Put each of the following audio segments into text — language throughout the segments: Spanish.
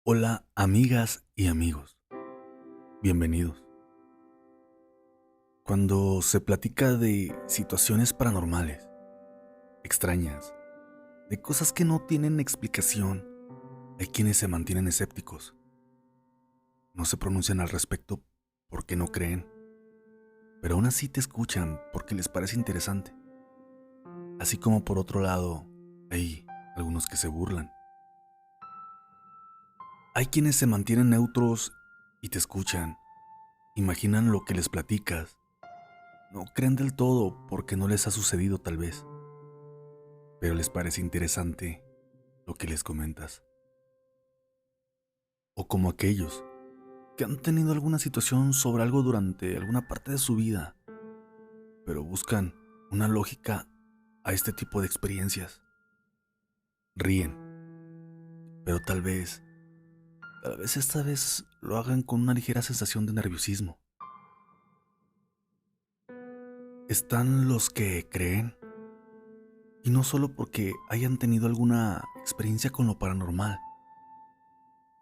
Hola amigas y amigos, bienvenidos. Cuando se platica de situaciones paranormales, extrañas, de cosas que no tienen explicación, hay quienes se mantienen escépticos, no se pronuncian al respecto porque no creen, pero aún así te escuchan porque les parece interesante. Así como por otro lado, hay algunos que se burlan. Hay quienes se mantienen neutros y te escuchan, imaginan lo que les platicas. No creen del todo porque no les ha sucedido tal vez, pero les parece interesante lo que les comentas. O como aquellos que han tenido alguna situación sobre algo durante alguna parte de su vida, pero buscan una lógica a este tipo de experiencias. Ríen, pero tal vez esta vez lo hagan con una ligera sensación de nerviosismo. Están los que creen, y no solo porque hayan tenido alguna experiencia con lo paranormal,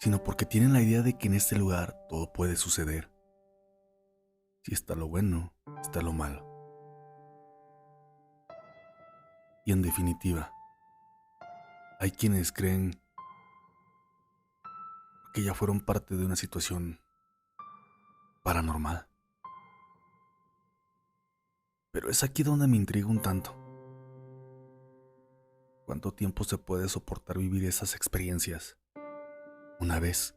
sino porque tienen la idea de que en este lugar todo puede suceder. Si está lo bueno, está lo malo. Y en definitiva, hay quienes creen que ya fueron parte de una situación paranormal. Pero es aquí donde me intriga un tanto. ¿Cuánto tiempo se puede soportar vivir esas experiencias una vez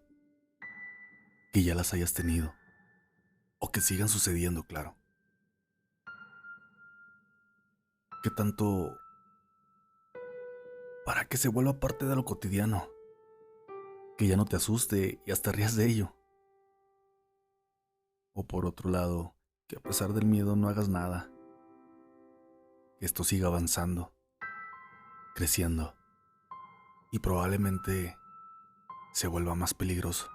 que ya las hayas tenido? O que sigan sucediendo, claro. ¿Qué tanto para que se vuelva parte de lo cotidiano? Que ya no te asuste y hasta rías de ello. O por otro lado, que a pesar del miedo no hagas nada. Que esto siga avanzando, creciendo y probablemente se vuelva más peligroso.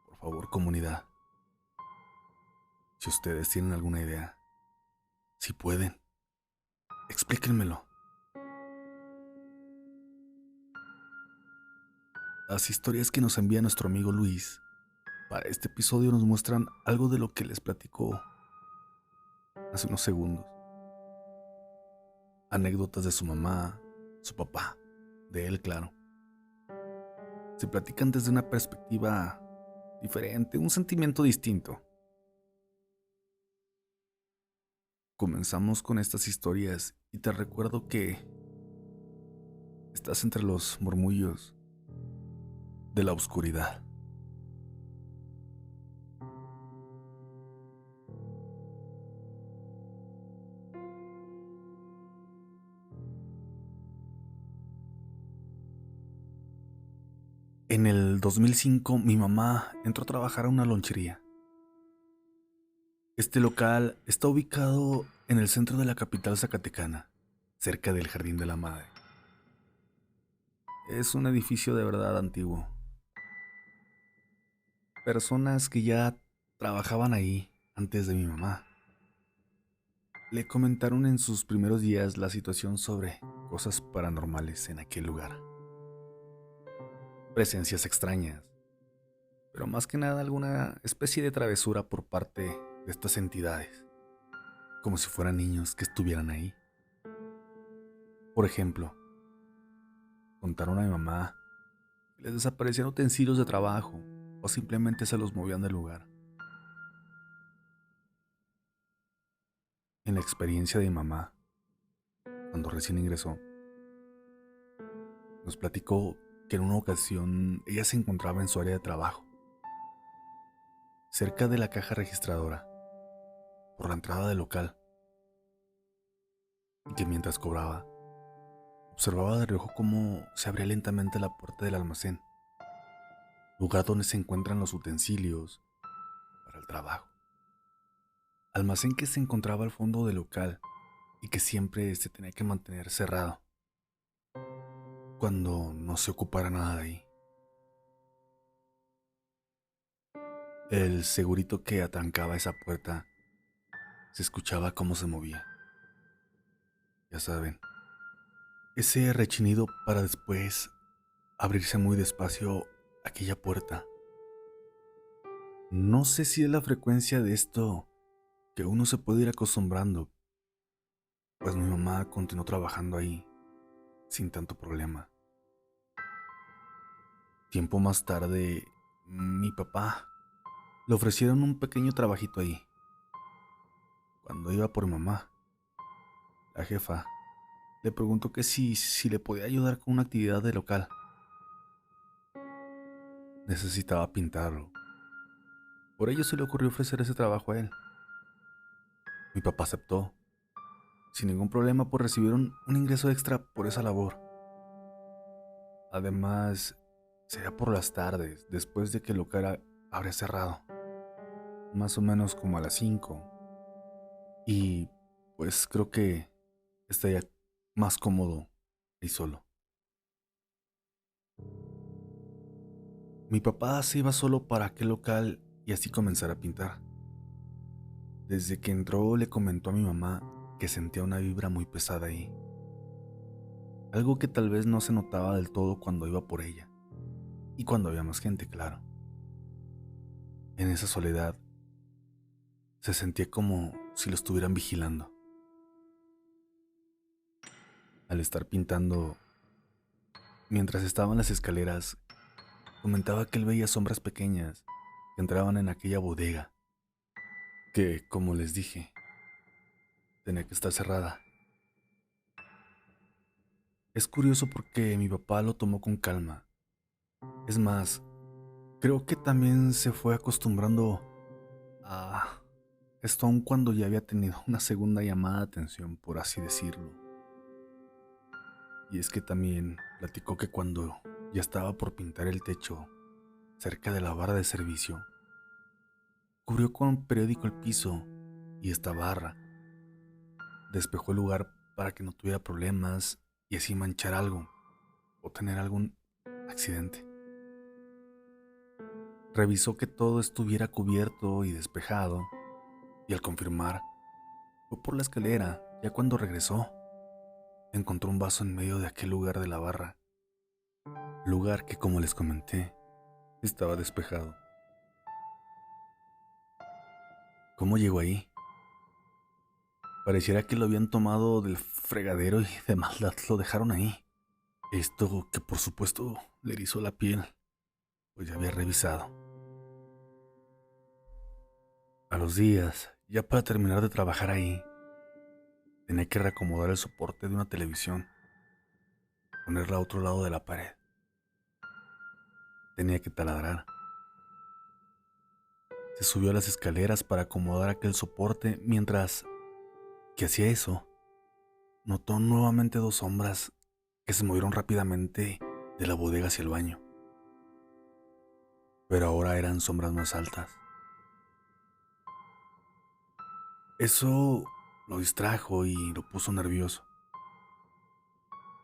Por favor, comunidad, si ustedes tienen alguna idea, si pueden, explíquenmelo. Las historias que nos envía nuestro amigo Luis para este episodio nos muestran algo de lo que les platicó hace unos segundos. Anécdotas de su mamá, su papá, de él, claro. Se platican desde una perspectiva diferente, un sentimiento distinto. Comenzamos con estas historias y te recuerdo que estás entre los murmullos de la oscuridad. En el 2005 mi mamá entró a trabajar a una lonchería. Este local está ubicado en el centro de la capital zacatecana, cerca del Jardín de la Madre. Es un edificio de verdad antiguo. Personas que ya trabajaban ahí antes de mi mamá le comentaron en sus primeros días la situación sobre cosas paranormales en aquel lugar. Presencias extrañas, pero más que nada alguna especie de travesura por parte de estas entidades, como si fueran niños que estuvieran ahí. Por ejemplo, contaron a mi mamá que les desaparecían utensilios de trabajo o simplemente se los movían del lugar. En la experiencia de mi mamá, cuando recién ingresó, nos platicó que en una ocasión ella se encontraba en su área de trabajo, cerca de la caja registradora, por la entrada del local, y que mientras cobraba, observaba de reojo cómo se abría lentamente la puerta del almacén, lugar donde se encuentran los utensilios para el trabajo. Almacén que se encontraba al fondo del local y que siempre se tenía que mantener cerrado cuando no se ocupara nada de ahí. El segurito que atrancaba esa puerta se escuchaba cómo se movía. Ya saben, ese rechinido para después abrirse muy despacio aquella puerta. No sé si es la frecuencia de esto que uno se puede ir acostumbrando, pues mi mamá continuó trabajando ahí sin tanto problema. Tiempo más tarde, mi papá le ofrecieron un pequeño trabajito ahí. Cuando iba por mi mamá, la jefa le preguntó que si le podía ayudar con una actividad de local. Necesitaba pintarlo. Por ello se le ocurrió ofrecer ese trabajo a él. Mi papá aceptó, sin ningún problema, por recibir un ingreso extra por esa labor. Además, sería por las tardes, después de que el local habría cerrado, más o menos como a las 5. Y pues creo que estaría más cómodo y solo. Mi papá se iba solo para aquel local y así comenzar a pintar. Desde que entró le comentó a mi mamá que sentía una vibra muy pesada ahí. Algo que tal vez no se notaba del todo cuando iba por ella. Y cuando había más gente, claro. En esa soledad se sentía como si lo estuvieran vigilando. Al estar pintando, mientras estaba en las escaleras, comentaba que él veía sombras pequeñas que entraban en aquella bodega, que, como les dije, tenía que estar cerrada. Es curioso porque mi papá lo tomó con calma. Es más, creo que también se fue acostumbrando a esto aun cuando ya había tenido una segunda llamada de atención, por así decirlo. Y es que también platicó que cuando ya estaba por pintar el techo cerca de la barra de servicio, cubrió con periódico el piso y esta barra. Despejó el lugar para que no tuviera problemas y así manchar algo o tener algún accidente. Revisó que todo estuviera cubierto y despejado y al confirmar, fue por la escalera. Ya cuando regresó, encontró un vaso en medio de aquel lugar de la barra, lugar que, como les comenté, estaba despejado. ¿Cómo llegó ahí? Pareciera que lo habían tomado del fregadero y de maldad lo dejaron ahí. Esto que por supuesto le erizó la piel, pues ya había revisado. A los días, ya para terminar de trabajar ahí, tenía que reacomodar el soporte de una televisión, ponerla a otro lado de la pared. Tenía que taladrar. Se subió a las escaleras para acomodar aquel soporte. Mientras que hacía eso, notó nuevamente dos sombras que se movieron rápidamente de la bodega hacia el baño. Pero ahora eran sombras más altas. Eso lo distrajo y lo puso nervioso,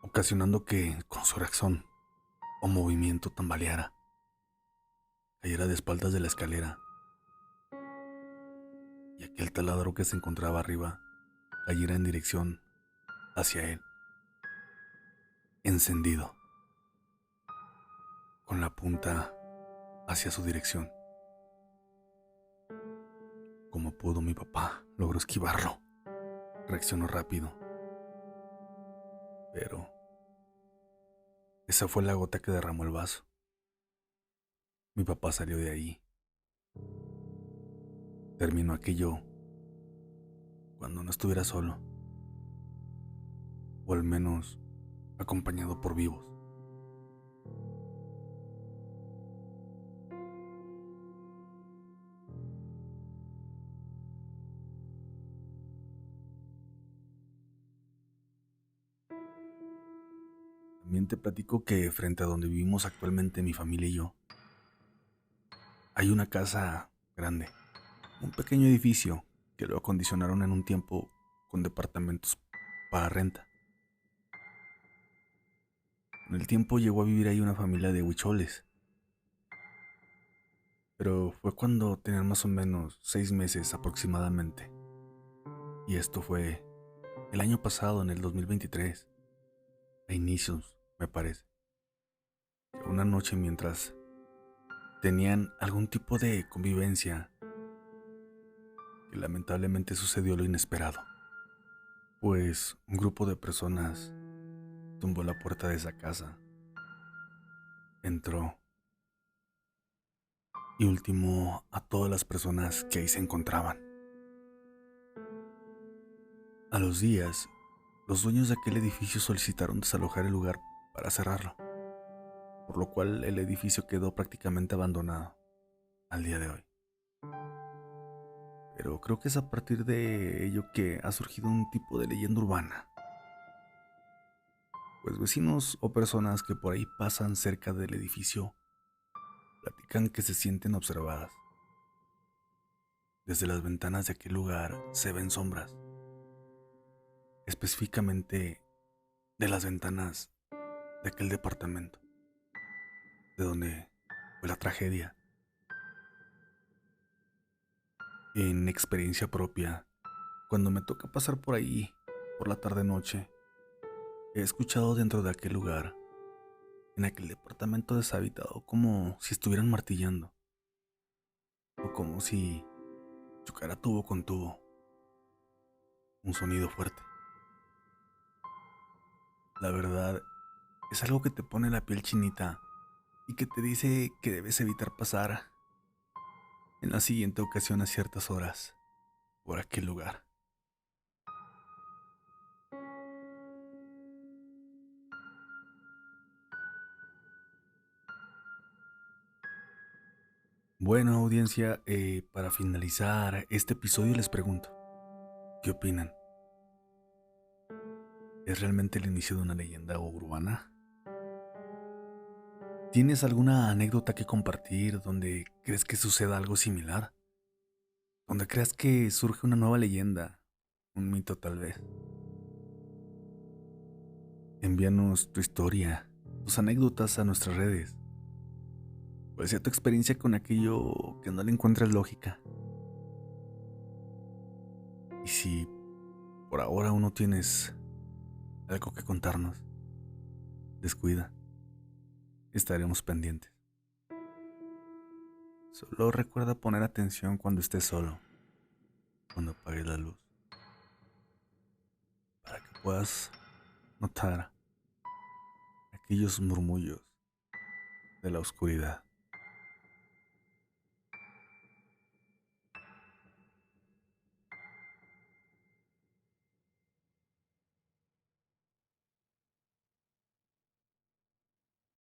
ocasionando que con su reacción o movimiento tambaleara, cayera de espaldas de la escalera y aquel taladro que se encontraba arriba cayera en dirección hacia él, encendido, con la punta hacia su dirección. Como pudo, mi papá logró esquivarlo. Reaccionó rápido, pero esa fue la gota que derramó el vaso. Mi papá salió de ahí. Terminó aquello cuando no estuviera solo, o al menos acompañado por vivos. También te platico que frente a donde vivimos actualmente mi familia y yo, hay una casa grande, un pequeño edificio que lo acondicionaron en un tiempo con departamentos para renta. Con el tiempo llegó a vivir ahí una familia de huicholes, pero fue cuando tenían más o menos 6 meses aproximadamente. Y esto fue el año pasado, en el 2023, a inicios, me parece. que una noche mientras tenían algún tipo de convivencia, que lamentablemente sucedió lo inesperado, pues un grupo de personas tumbó la puerta de esa casa, entró y ultimó a todas las personas que ahí se encontraban. A los días, los dueños de aquel edificio solicitaron desalojar el lugar para cerrarlo, por lo cual el edificio quedó prácticamente abandonado al día de hoy. Pero creo que es a partir de ello que ha surgido un tipo de leyenda urbana, pues vecinos o personas que por ahí pasan cerca del edificio platican que se sienten observadas. Desde las ventanas de aquel lugar se ven sombras, específicamente de las ventanas de aquel departamento, de donde fue la tragedia. En experiencia propia, cuando me toca pasar por ahí por la tarde-noche, he escuchado dentro de aquel lugar, en aquel departamento deshabitado, como si estuvieran martillando, o como si chocara tubo con tubo, un sonido fuerte. La verdad, es algo que te pone la piel chinita y que te dice que debes evitar pasar en la siguiente ocasión a ciertas horas por aquel lugar. Bueno, audiencia, para finalizar este episodio les pregunto, ¿qué opinan? ¿Es realmente el inicio de una leyenda urbana? ¿Tienes alguna anécdota que compartir donde crees que suceda algo similar? Donde creas que surge una nueva leyenda, un mito tal vez. Envíanos tu historia, tus anécdotas a nuestras redes. ¿Cuál sea tu experiencia con aquello que no le encuentras lógica? Y si por ahora aún no tienes algo que contarnos, descuida, estaremos pendientes. Solo recuerda poner atención cuando estés solo, cuando apagues la luz, para que puedas notar aquellos murmullos de la oscuridad.